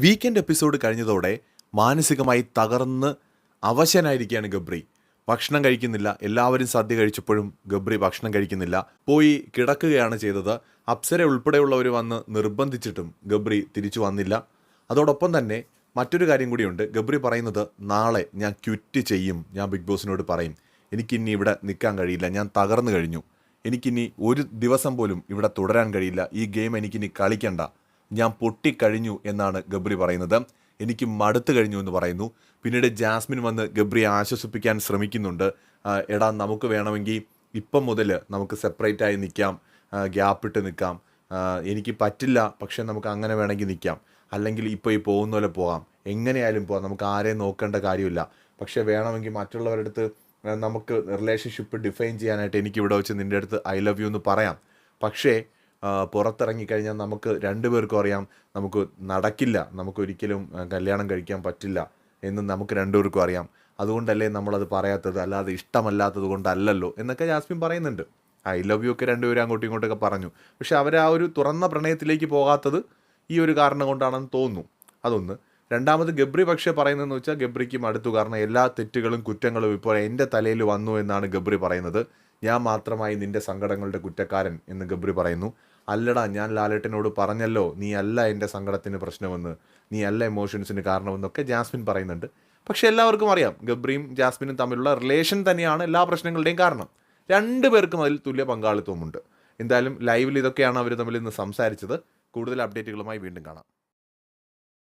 Weekend episode കഴിഞ്ഞതോടെ മാനസികമായി തകർന്ന് അവശനായിരിക്കുകയാണ് ഗബ്രി. ഭക്ഷണം കഴിക്കുന്നില്ല. എല്ലാവരും സദ്യ കഴിച്ചപ്പോഴും ഗബ്രി ഭക്ഷണം കഴിക്കുന്നില്ല. പോയി കിടക്കുകയാണ് ചെയ്തത്. അപ്സര ഉൾപ്പെടെയുള്ളവർ വന്ന് നിർബന്ധിച്ചിട്ടും ഗബ്രി തിരിച്ചു വന്നില്ല. അതോടൊപ്പം തന്നെ മറ്റൊരു കാര്യം കൂടിയുണ്ട്. ഗബ്രി പറയുന്നത്, നാളെ ഞാൻ ക്വിറ്റ് ചെയ്യും, ഞാൻ ബിഗ് ബോസിനോട് പറയും, എനിക്കിനി ഇവിടെ നിൽക്കാൻ കഴിയില്ല, ഞാൻ തകർന്നു കഴിഞ്ഞു, എനിക്കിനി ഒരു ദിവസം പോലും ഇവിടെ തുടരാൻ കഴിയില്ല, ഈ ഗെയിം എനിക്കിനി കളിക്കണ്ട, ഞാൻ പൊട്ടിക്കഴിഞ്ഞു എന്നാണ് ഗബ്രി പറയുന്നത്. എനിക്ക് മടുത്തു കഴിഞ്ഞു എന്ന് പറയുന്നു. പിന്നീട് ജാസ്മിൻ വന്ന് ഗബ്രിയെ ആശ്വസിപ്പിക്കാൻ ശ്രമിക്കുന്നുണ്ട്. എടാ, നമുക്ക് വേണമെങ്കിൽ ഇപ്പം മുതൽ നമുക്ക് സെപ്പറേറ്റായി നിൽക്കാം, ഗ്യാപ്പിട്ട് നിൽക്കാം, എനിക്ക് പറ്റില്ല, പക്ഷെ നമുക്ക് അങ്ങനെ വേണമെങ്കിൽ നിൽക്കാം, അല്ലെങ്കിൽ ഇപ്പോൾ ഈ പോകുന്ന പോലെ പോകാം, എങ്ങനെയായാലും പോകാം, നമുക്ക് ആരെയും നോക്കേണ്ട കാര്യമില്ല, പക്ഷേ വേണമെങ്കിൽ മറ്റുള്ളവരുടെ അടുത്ത് നമുക്ക് റിലേഷൻഷിപ്പ് ഡിഫൈൻ ചെയ്യാനായിട്ട് എനിക്കിവിടെ വെച്ച് നിൻ്റെ അടുത്ത് ഐ ലവ് യു എന്ന് പറയാം, പക്ഷേ പുറത്തിറങ്ങിക്കഴിഞ്ഞാൽ നമുക്ക് രണ്ടുപേർക്കും അറിയാം നമുക്ക് നടക്കില്ല, നമുക്കൊരിക്കലും കല്യാണം കഴിക്കാൻ പറ്റില്ല എന്ന് നമുക്ക് രണ്ടുപേർക്കും അറിയാം. അതുകൊണ്ടല്ലേ നമ്മളത് പറയാത്തത്, അല്ലാതെ ഇഷ്ടമല്ലാത്തത് കൊണ്ടല്ലല്ലോ എന്നൊക്കെ ജാസ്മിൻ പറയുന്നുണ്ട്. ഐ ലവ് യു ഒക്കെ രണ്ടുപേരും അങ്ങോട്ടും ഇങ്ങോട്ടൊക്കെ പറഞ്ഞു. പക്ഷെ അവർ ആ ഒരു തുറന്ന പ്രണയത്തിലേക്ക് പോകാത്തത് ഈ ഒരു കാരണം കൊണ്ടാണെന്ന് തോന്നുന്നു. അതൊന്ന്. രണ്ടാമത് ഗബ്രി പക്ഷേ പറയുന്നതെന്ന് വെച്ചാൽ ഗബ്രിക്ക് മടുത്തു. കാരണം എല്ലാ തെറ്റുകളും കുറ്റങ്ങളും ഇപ്പോൾ എൻ്റെ തലയിൽ വന്നു എന്നാണ് ഗബ്രി പറയുന്നത്. ഞാൻ മാത്രമായി നിൻ്റെ സങ്കടങ്ങളുടെ കുറ്റക്കാരൻ എന്ന് ഗബ്രി പറയുന്നു. അല്ലടാ, ഞാൻ ലാലേട്ടനോട് പറഞ്ഞല്ലോ, നീ അല്ല എൻ്റെ സങ്കടത്തിന് പ്രശ്നമെന്ന്, നീ അല്ല എമോഷൻസിന് കാരണമെന്നൊക്കെ ജാസ്മിൻ പറയുന്നുണ്ട്. പക്ഷേ എല്ലാവർക്കും അറിയാം ഗബ്രിയും ജാസ്മിനും തമ്മിലുള്ള റിലേഷൻ തന്നെയാണ് എല്ലാ പ്രശ്നങ്ങളുടെയും കാരണം. രണ്ടു പേർക്കും അതിൽ തുല്യ പങ്കാളിത്തവുമുണ്ട്. എന്തായാലും ലൈവിൽ ഇതൊക്കെയാണ് അവർ തമ്മിൽ ഇന്ന് സംസാരിച്ചത്. കൂടുതൽ അപ്ഡേറ്റുകളുമായി വീണ്ടും കാണാം.